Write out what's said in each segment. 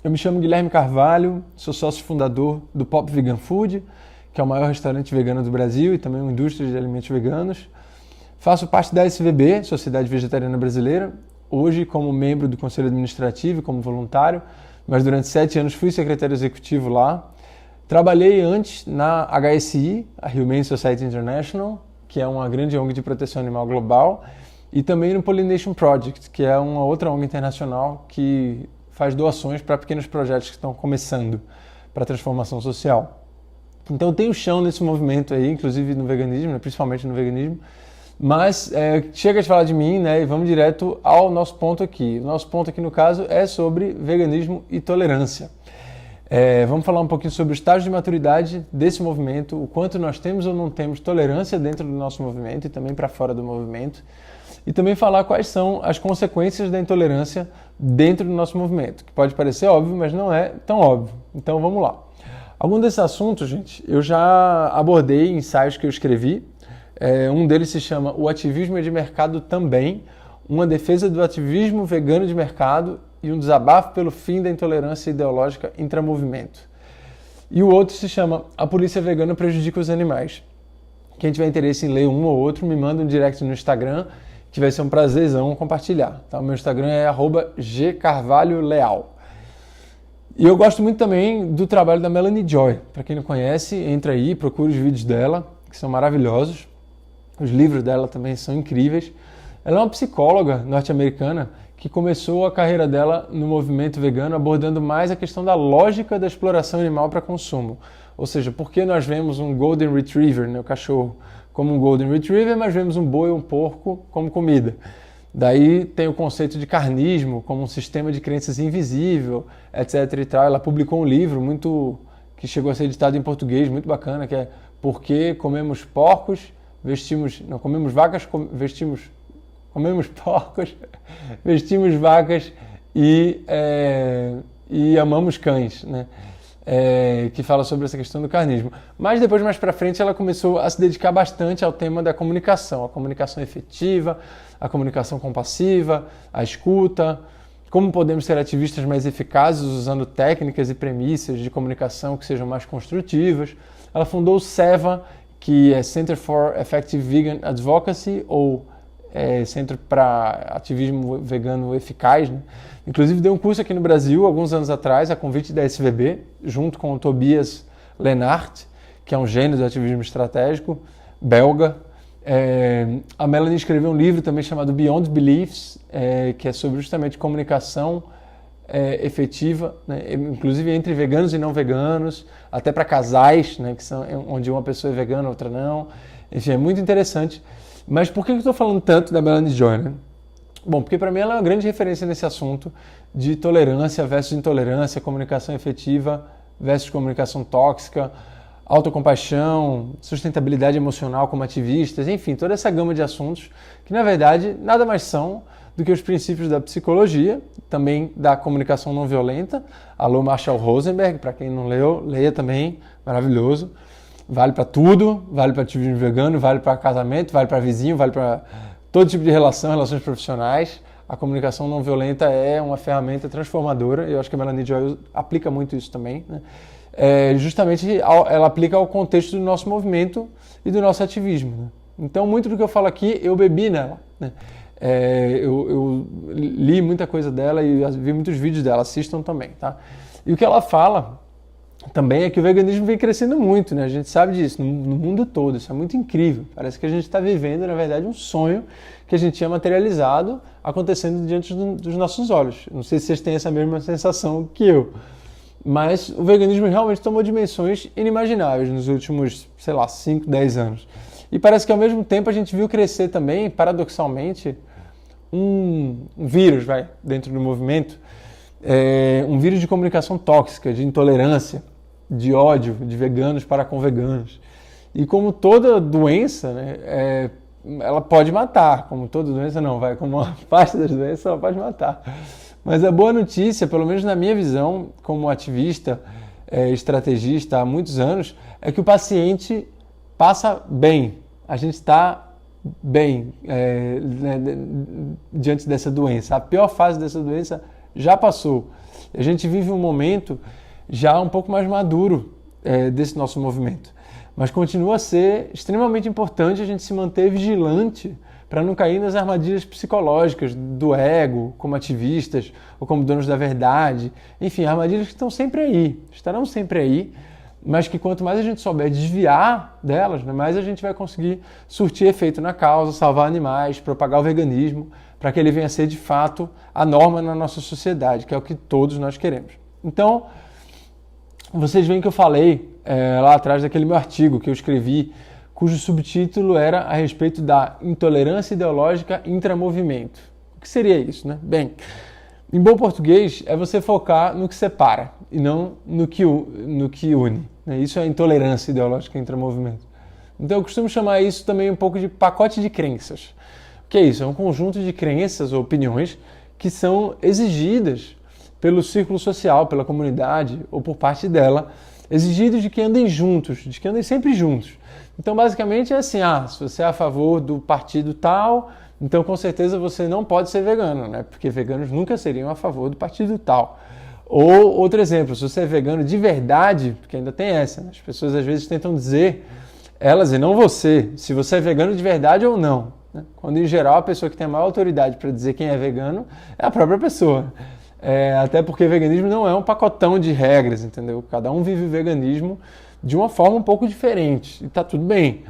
Eu me chamo Guilherme Carvalho, sou sócio fundador do Pop Vegan Food, que é o maior restaurante vegano do Brasil e também uma indústria de alimentos veganos. Faço parte da SVB, Sociedade Vegetariana Brasileira, hoje como membro do Conselho Administrativo e como voluntário, mas durante 7 anos fui secretário executivo lá. Trabalhei antes na HSI, a Humane Society International, que é uma grande ONG de proteção animal global, e também no Pollination Project, que é uma outra ONG internacional que faz doações para pequenos projetos que estão começando para a transformação social. Então tem o chão nesse movimento aí, inclusive no veganismo, né, principalmente no veganismo, mas chega de falar de mim, né, e vamos direto ao nosso ponto aqui. O nosso ponto aqui no caso é sobre veganismo e tolerância. Vamos falar um pouquinho sobre o estágio de maturidade desse movimento, o quanto nós temos ou não temos tolerância dentro do nosso movimento e também para fora do movimento. E também falar quais são as consequências da intolerância dentro do nosso movimento, que pode parecer óbvio, mas não é tão óbvio. Então vamos lá. Alguns desses assuntos, gente, eu já abordei em ensaios que eu escrevi. Um deles se chama O Ativismo é de Mercado Também, uma defesa do ativismo vegano de mercado e um desabafo pelo fim da intolerância ideológica intramovimento. E o outro se chama A Polícia Vegana Prejudica os Animais. Quem tiver interesse em ler um ou outro, me manda um direct no Instagram, que vai ser um prazerzão compartilhar. Tá? O meu Instagram é @gcarvalholeal. E eu gosto muito também do trabalho da Melanie Joy. Para quem não conhece, entra aí, procura os vídeos dela, que são maravilhosos. Os livros dela também são incríveis. Ela é uma psicóloga norte-americana que começou a carreira dela no movimento vegano abordando mais a questão da lógica da exploração animal para consumo. Ou seja, por que nós vemos um Golden Retriever, né, o cachorro, como um Golden Retriever, mas vemos um boi ou um porco como comida. Daí tem o conceito de carnismo como um sistema de crenças invisível, etc. e tal. Ela publicou um livro que chegou a ser editado em português, muito bacana, que é Por que comemos porcos, comemos vacas, comemos porcos, vestimos vacas e amamos cães, né? Que fala sobre essa questão do carnismo. Mas depois, mais para frente, ela começou a se dedicar bastante ao tema da comunicação, a comunicação efetiva, a comunicação compassiva, a escuta, como podemos ser ativistas mais eficazes usando técnicas e premissas de comunicação que sejam mais construtivas. Ela fundou o SEVA, que é Center for Effective Vegan Advocacy, ou Centro para Ativismo Vegano Eficaz, né? Inclusive deu um curso aqui no Brasil, alguns anos atrás, a convite da SVB, junto com o Tobias Lennart, que é um gênio do ativismo estratégico, belga. A Melanie escreveu um livro também chamado Beyond Beliefs, que é sobre justamente comunicação efetiva, né? Inclusive entre veganos e não veganos, até para casais, né? Que são, onde uma pessoa é vegana, outra não. Enfim, é muito interessante. Mas por que eu estou falando tanto da Melanie Joy, né? Bom, porque para mim ela é uma grande referência nesse assunto de tolerância versus intolerância, comunicação efetiva versus comunicação tóxica, autocompaixão, sustentabilidade emocional como ativistas, enfim, toda essa gama de assuntos que, na verdade, nada mais são do que os princípios da psicologia, também da comunicação não violenta. Alô, Marshall Rosenberg, para quem não leu, leia também, maravilhoso. Vale para tudo, vale para ativismo vegano, vale para casamento, vale para vizinho, vale para todo tipo de relações profissionais. A comunicação não violenta é uma ferramenta transformadora, e eu acho que a Melanie Joy aplica muito isso também, né? Justamente ela aplica ao contexto do nosso movimento e do nosso ativismo, né? Então, muito do que eu falo aqui, eu bebi nela, né? Eu li muita coisa dela e vi muitos vídeos dela, assistam também, tá? E o que ela fala também é que o veganismo vem crescendo muito, né? A gente sabe disso, no mundo todo, isso é muito incrível. Parece que a gente está vivendo, na verdade, um sonho que a gente tinha materializado acontecendo diante dos nossos olhos. Não sei se vocês têm essa mesma sensação que eu, mas o veganismo realmente tomou dimensões inimagináveis nos últimos, 5, 10 anos. E parece que ao mesmo tempo a gente viu crescer também, paradoxalmente, um vírus, dentro do movimento, um vírus de comunicação tóxica, de intolerância, de ódio de veganos para com veganos. E como toda doença, né, ela pode matar, como toda doença não, como uma parte das doenças ela pode matar. Mas a boa notícia, pelo menos na minha visão, como ativista, estrategista há muitos anos, é que o paciente passa bem. A gente está bem diante dessa doença. A pior fase dessa doença já passou. A gente vive um momento já um pouco mais maduro desse nosso movimento. Mas continua a ser extremamente importante a gente se manter vigilante para não cair nas armadilhas psicológicas do ego, como ativistas ou como donos da verdade. Enfim, armadilhas que estão sempre aí, estarão sempre aí, mas que quanto mais a gente souber desviar delas, né, mais a gente vai conseguir surtir efeito na causa, salvar animais, propagar o veganismo, para que ele venha a ser de fato a norma na nossa sociedade, que é o que todos nós queremos. Então, vocês veem que eu falei lá atrás daquele meu artigo que eu escrevi, cujo subtítulo era a respeito da intolerância ideológica intramovimento. O que seria isso, né? Bem, em bom português é você focar no que separa e não no que une. Né? Isso é intolerância ideológica intramovimento. Então eu costumo chamar isso também um pouco de pacote de crenças. O que é isso? É um conjunto de crenças ou opiniões que são exigidas pelo círculo social, pela comunidade ou por parte dela, exigidos de que andem juntos, de que andem sempre juntos. Então, basicamente é assim, se você é a favor do partido tal, então com certeza você não pode ser vegano, né? Porque veganos nunca seriam a favor do partido tal. Ou, outro exemplo, se você é vegano de verdade, porque ainda tem essa, né? As pessoas às vezes tentam dizer, elas e não você, se você é vegano de verdade ou não. Né? Quando, em geral, a pessoa que tem a maior autoridade para dizer quem é vegano é a própria pessoa. Até porque veganismo não é um pacotão de regras, entendeu? Cada um vive o veganismo de uma forma um pouco diferente, e tá tudo bem.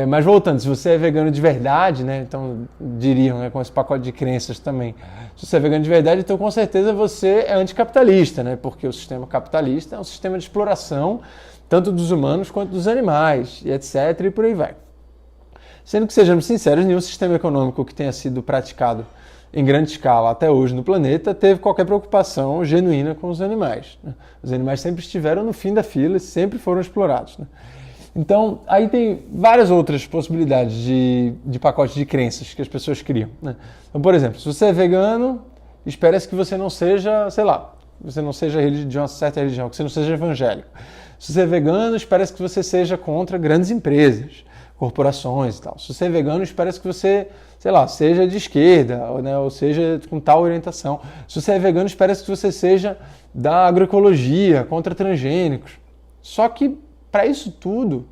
Mas voltando, se você é vegano de verdade, né, então diriam, né, com esse pacote de crenças também, se você é vegano de verdade, então com certeza você é anticapitalista, né, porque o sistema capitalista é um sistema de exploração, tanto dos humanos quanto dos animais, e etc, e por aí vai. Sendo que, sejamos sinceros, nenhum sistema econômico que tenha sido praticado em grande escala até hoje no planeta, teve qualquer preocupação genuína com os animais. Né? Os animais sempre estiveram no fim da fila e sempre foram explorados. Né? Então, aí tem várias outras possibilidades de pacote de crenças que as pessoas criam. Né? Então, por exemplo, se você é vegano, espera-se que você não seja, sei lá, você não seja de uma certa religião, que você não seja evangélico. Se você é vegano, espera-se que você seja contra grandes empresas, corporações e tal. Se você é vegano, espera-se que você, sei lá, seja de esquerda, né, ou seja com tal orientação. Se você é vegano, espera-se que você seja da agroecologia, contra transgênicos. Só que, para isso tudo,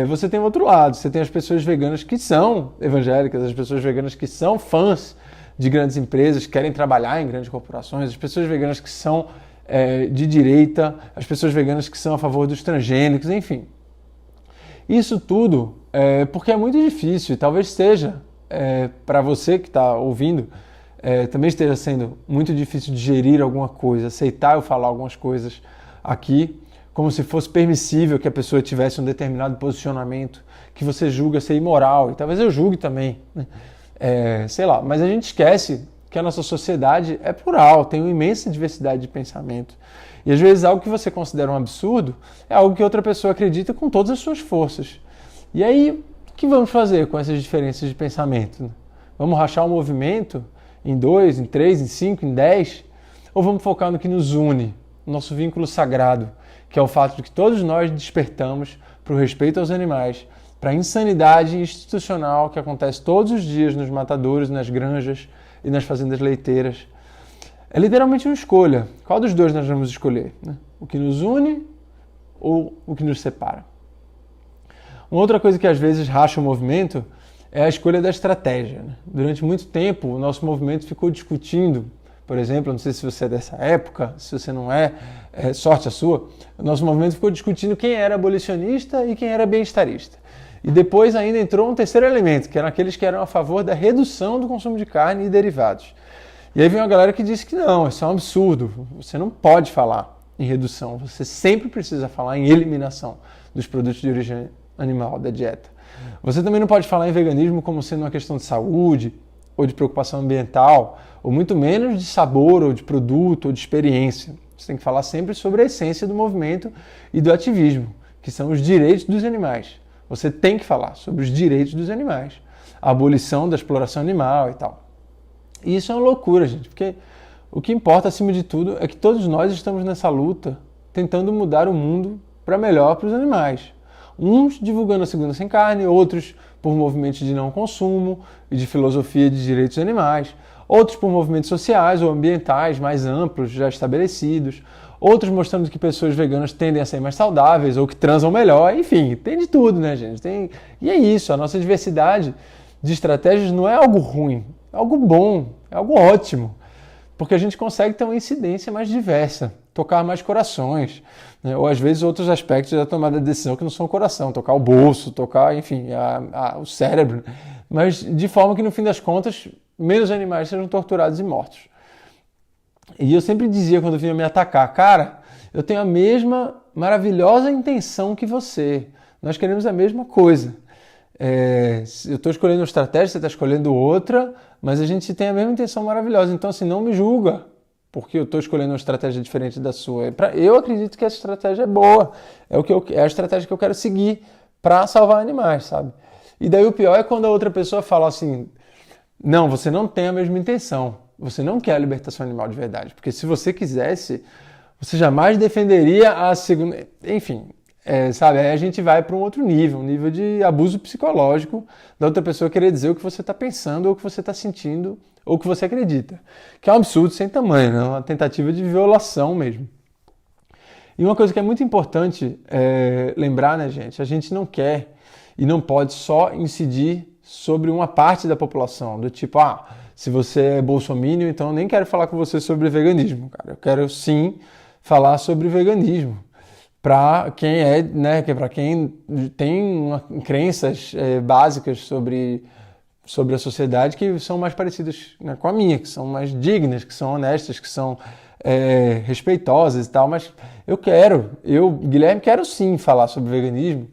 você tem o outro lado. Você tem as pessoas veganas que são evangélicas, as pessoas veganas que são fãs de grandes empresas, que querem trabalhar em grandes corporações, as pessoas veganas que são de direita, as pessoas veganas que são a favor dos transgênicos, enfim. Isso tudo porque é muito difícil e talvez seja, para você que está ouvindo, também esteja sendo muito difícil digerir alguma coisa, aceitar eu falar algumas coisas aqui, como se fosse permissível que a pessoa tivesse um determinado posicionamento que você julga ser imoral, e talvez eu julgue também, né? Sei lá, mas a gente esquece que a nossa sociedade é plural, tem uma imensa diversidade de pensamento. E às vezes algo que você considera um absurdo é algo que outra pessoa acredita com todas as suas forças. E aí, o que vamos fazer com essas diferenças de pensamento? Né? Vamos rachar o movimento em 2, em 3, em 5, em 10? Ou vamos focar no que nos une, no nosso vínculo sagrado, que é o fato de que todos nós despertamos para o respeito aos animais, para a insanidade institucional que acontece todos os dias nos matadouros, nas granjas e nas fazendas leiteiras. É literalmente uma escolha. Qual dos dois nós vamos escolher? Né? O que nos une ou o que nos separa? Uma outra coisa que às vezes racha o movimento é a escolha da estratégia. Né? Durante muito tempo, o nosso movimento ficou discutindo, por exemplo, não sei se você é dessa época, se você não é, sorte a sua, o nosso movimento ficou discutindo quem era abolicionista e quem era bem-estarista. E depois ainda entrou um terceiro elemento, que eram aqueles que eram a favor da redução do consumo de carne e derivados. E aí vem uma galera que disse que não, isso é um absurdo, você não pode falar em redução, você sempre precisa falar em eliminação dos produtos de origem animal, da dieta. Você também não pode falar em veganismo como sendo uma questão de saúde, ou de preocupação ambiental, ou muito menos de sabor, ou de produto, ou de experiência. Você tem que falar sempre sobre a essência do movimento e do ativismo, que são os direitos dos animais. Você tem que falar sobre os direitos dos animais, a abolição da exploração animal e tal. E isso é uma loucura, gente, porque o que importa, acima de tudo, é que todos nós estamos nessa luta tentando mudar o mundo para melhor para os animais. Uns divulgando a segunda sem carne, outros por movimentos de não consumo e de filosofia de direitos animais, outros por movimentos sociais ou ambientais mais amplos, já estabelecidos, outros mostrando que pessoas veganas tendem a ser mais saudáveis ou que transam melhor, enfim, tem de tudo, né, gente? E é isso, a nossa diversidade de estratégias não é algo ruim, é algo bom, é algo ótimo, porque a gente consegue ter uma incidência mais diversa, tocar mais corações, né? Ou às vezes outros aspectos da tomada de decisão que não são o coração, tocar o bolso, tocar, enfim, o cérebro, mas de forma que no fim das contas menos animais sejam torturados e mortos. E eu sempre dizia quando vinha me atacar, cara, eu tenho a mesma maravilhosa intenção que você, nós queremos a mesma coisa. Eu estou escolhendo uma estratégia, você está escolhendo outra, mas a gente tem a mesma intenção maravilhosa. Então, assim, não me julga porque eu estou escolhendo uma estratégia diferente da sua. Eu acredito que essa estratégia é boa, é a estratégia que eu quero seguir para salvar animais, sabe? E daí o pior é quando a outra pessoa fala assim, não, você não tem a mesma intenção, você não quer a libertação animal de verdade, porque se você quisesse, você jamais defenderia a segunda... Enfim... sabe, aí a gente vai para um outro nível, um nível de abuso psicológico da outra pessoa querer dizer o que você está pensando, ou o que você está sentindo, ou o que você acredita. Que é um absurdo sem tamanho, né? Uma tentativa de violação mesmo. E uma coisa que é muito importante lembrar, né, gente? A gente não quer e não pode só incidir sobre uma parte da população, do tipo, se você é bolsominion, então eu nem quero falar com você sobre veganismo, cara. Eu quero sim falar sobre veganismo. Para quem para quem tem crenças básicas sobre a sociedade que são mais parecidas, né, com a minha, que são mais dignas, que são honestas, que são respeitosas e tal, mas Guilherme, quero sim falar sobre veganismo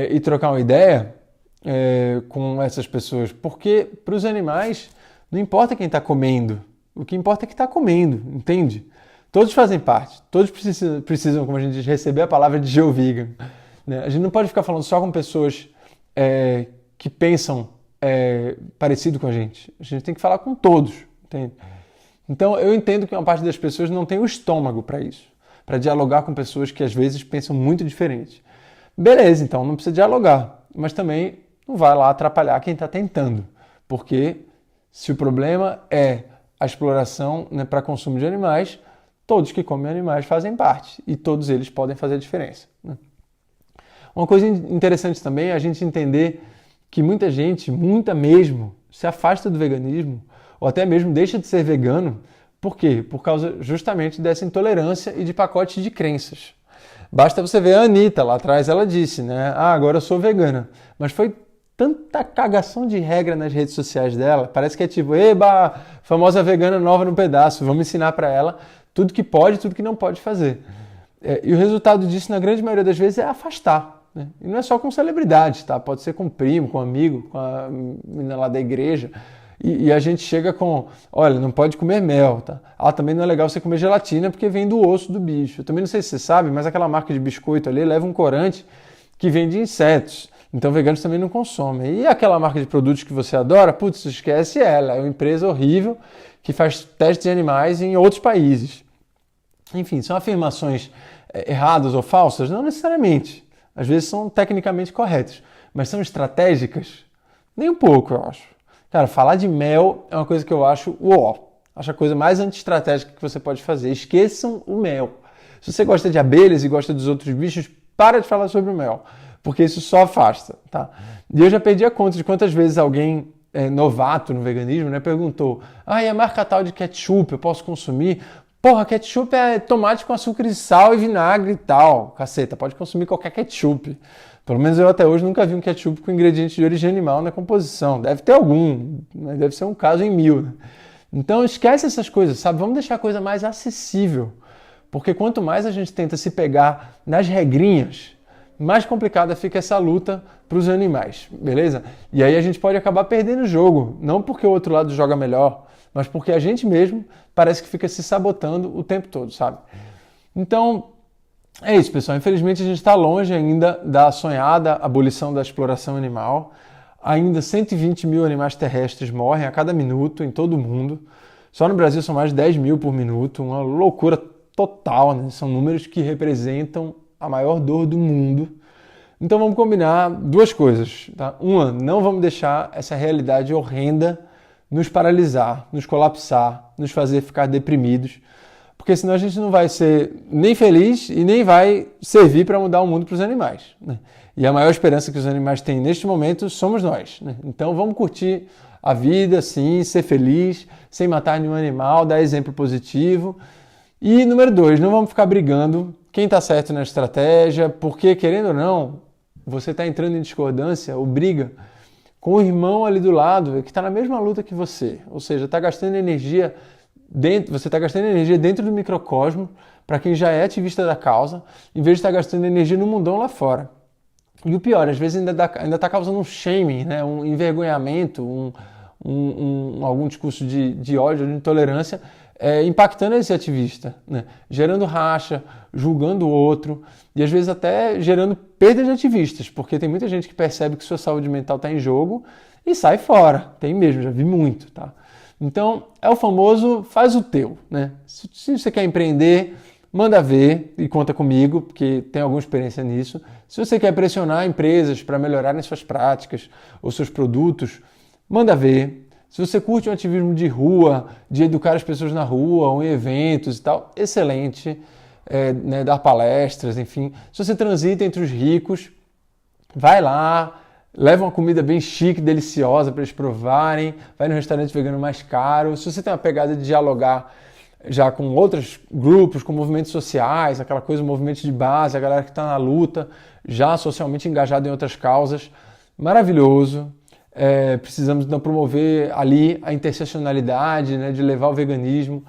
e trocar uma ideia com essas pessoas, porque para os animais não importa quem está comendo, o que importa é que está comendo, entende? Todos fazem parte, todos precisam, como a gente diz, receber a palavra de Geovegan. Né? A gente não pode ficar falando só com pessoas que pensam parecido com a gente. A gente tem que falar com todos. Entende? Então, eu entendo que uma parte das pessoas não tem o estômago para isso, para dialogar com pessoas que às vezes pensam muito diferente. Beleza, então não precisa dialogar, mas também não vai lá atrapalhar quem está tentando, porque se o problema é a exploração, né, para consumo de animais, todos que comem animais fazem parte e todos eles podem fazer a diferença. Né? Uma coisa interessante também é a gente entender que muita gente, muita mesmo, se afasta do veganismo ou até mesmo deixa de ser vegano. Por quê? Por causa justamente dessa intolerância e de pacotes de crenças. Basta você ver a Anitta, lá atrás ela disse, né? Agora eu sou vegana. Mas foi tanta cagação de regra nas redes sociais dela, parece que é tipo, eba, famosa vegana nova no pedaço, vamos ensinar para ela tudo que pode e tudo que não pode fazer. E o resultado disso, na grande maioria das vezes, é afastar. Né? E não é só com celebridades, tá? Pode ser com primo, com amigo, com a menina lá da igreja. E a gente chega com, olha, não pode comer mel, tá? Também não é legal você comer gelatina porque vem do osso do bicho. Eu também não sei se você sabe, mas aquela marca de biscoito ali leva um corante que vem de insetos. Então veganos também não consomem. E aquela marca de produtos que você adora, putz, esquece ela. É uma empresa horrível que faz testes em animais em outros países. Enfim, são afirmações erradas ou falsas? Não necessariamente. Às vezes são tecnicamente corretas. Mas são estratégicas? Nem um pouco, eu acho. Cara, falar de mel é uma coisa que eu acho Acho a coisa mais anti-estratégica que você pode fazer. Esqueçam o mel. Se você gosta de abelhas e gosta dos outros bichos, para de falar sobre o mel. Porque isso só afasta, tá? E eu já perdi a conta de quantas vezes alguém novato no veganismo, né, perguntou, e a marca tal de ketchup, eu posso consumir? Porra, ketchup é tomate com açúcar e sal e vinagre e tal. Caceta, pode consumir qualquer ketchup. Pelo menos eu até hoje nunca vi um ketchup com ingrediente de origem animal na composição. Deve ter algum, né? Deve ser um caso em 1000. Né? Então esquece essas coisas, sabe? Vamos deixar a coisa mais acessível. Porque quanto mais a gente tenta se pegar nas regrinhas, mais complicada fica essa luta para os animais, beleza? E aí a gente pode acabar perdendo o jogo, não porque o outro lado joga melhor, mas porque a gente mesmo parece que fica se sabotando o tempo todo, sabe? Então, é isso, pessoal. Infelizmente a gente está longe ainda da sonhada abolição da exploração animal. Ainda 120 mil animais terrestres morrem a cada minuto em todo o mundo. Só no Brasil são mais de 10 mil por minuto, uma loucura total, né? São números que representam a maior dor do mundo. Então vamos combinar duas coisas. Tá? Uma, não vamos deixar essa realidade horrenda nos paralisar, nos colapsar, nos fazer ficar deprimidos, porque senão a gente não vai ser nem feliz e nem vai servir para mudar o mundo para os animais, né? E a maior esperança que os animais têm neste momento somos nós, né? Então vamos curtir a vida, sim, ser feliz, sem matar nenhum animal, dar exemplo positivo. E número 2, não vamos ficar brigando quem está certo na estratégia, porque, querendo ou não, você está entrando em discordância ou briga com o irmão ali do lado, que está na mesma luta que você. Ou seja, está gastando energia você está gastando energia dentro do microcosmo, para quem já é ativista da causa, em vez de estar gastando energia no mundão lá fora. E o pior, às vezes ainda está causando um shaming, né? Um envergonhamento, algum discurso de ódio, de intolerância, impactando esse ativista, né? Gerando racha, julgando o outro e às vezes até gerando perda de ativistas, porque tem muita gente que percebe que sua saúde mental está em jogo e sai fora. Tem mesmo, já vi muito, tá? Então, é o famoso faz o teu, né? Se você quer empreender, manda ver e conta comigo, porque tenho alguma experiência nisso. Se você quer pressionar empresas para melhorarem suas práticas ou seus produtos, manda ver. Se você curte um ativismo de rua, de educar as pessoas na rua, ou em eventos e tal, excelente. Né, dar palestras, enfim. Se você transita entre os ricos, vai lá, leva uma comida bem chique, deliciosa para eles provarem, vai no restaurante vegano mais caro. Se você tem uma pegada de dialogar já com outros grupos, com movimentos sociais, aquela coisa, movimento de base, a galera que está na luta, já socialmente engajada em outras causas, maravilhoso. Precisamos então promover ali a interseccionalidade, né, de levar o veganismo.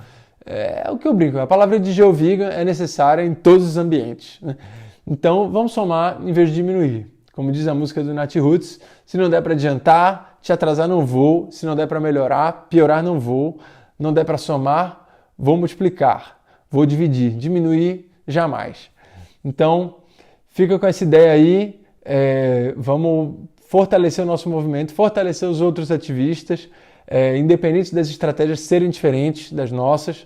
É o que eu brinco, a palavra de geovegan é necessária em todos os ambientes, né? Então vamos somar em vez de diminuir. Como diz a música do Nat Roots, se não der para adiantar, te atrasar não vou, se não der para melhorar, piorar não vou, não der para somar, vou multiplicar, vou dividir, diminuir jamais. Então fica com essa ideia aí, vamos fortalecer o nosso movimento, fortalecer os outros ativistas, independente das estratégias serem diferentes das nossas,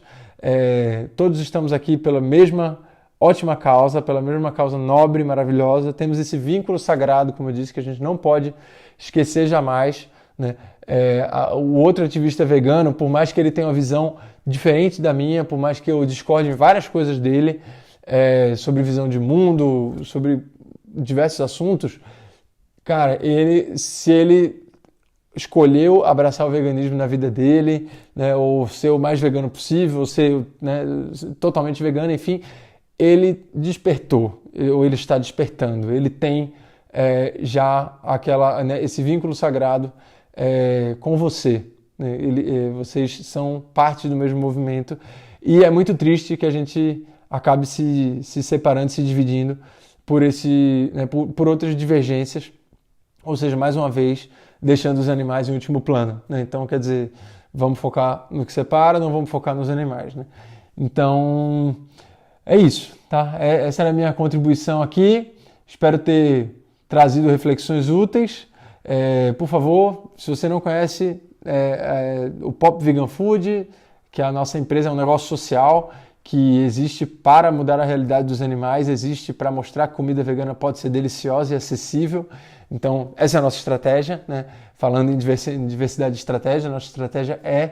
todos estamos aqui pela mesma ótima causa, pela mesma causa nobre, maravilhosa, temos esse vínculo sagrado, como eu disse, que a gente não pode esquecer jamais, né? O outro ativista vegano, por mais que ele tenha uma visão diferente da minha, por mais que eu discorde em várias coisas dele, sobre visão de mundo, sobre diversos assuntos, cara, se ele escolheu abraçar o veganismo na vida dele, né, ou ser o mais vegano possível, ou ser, né, totalmente vegano, enfim, ele despertou, ou ele está despertando, ele tem já né, esse vínculo sagrado com você, né? Vocês são parte do mesmo movimento e é muito triste que a gente acabe se separando, se dividindo né, por outras divergências, ou seja, mais uma vez, deixando os animais em último plano, né? Então, quer dizer, vamos focar no que separa, não vamos focar nos animais, né? Então, é isso, tá? Essa era a minha contribuição aqui. Espero ter trazido reflexões úteis. Por favor, se você não conhece o Pop Vegan Food, que é a nossa empresa, é um negócio social que existe para mudar a realidade dos animais, existe para mostrar que comida vegana pode ser deliciosa e acessível. Então, essa é a nossa estratégia, né? Falando em diversidade de estratégia, a nossa estratégia é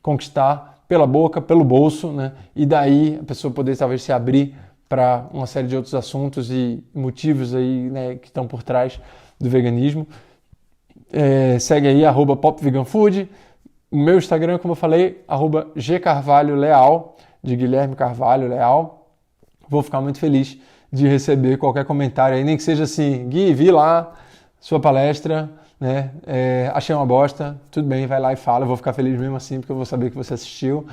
conquistar pela boca, pelo bolso, né? E daí a pessoa poder talvez se abrir para uma série de outros assuntos e motivos aí, né, que estão por trás do veganismo. Segue aí, @popveganfood. O meu Instagram, como eu falei, @gcarvalholeal, de Guilherme Carvalho Leal. Vou ficar muito feliz de receber qualquer comentário aí, nem que seja assim: Gui, vi lá sua palestra, né? Achei uma bosta, tudo bem, vai lá e fala, eu vou ficar feliz mesmo assim, porque eu vou saber que você assistiu.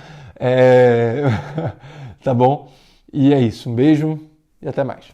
Tá bom? E é isso, um beijo e até mais.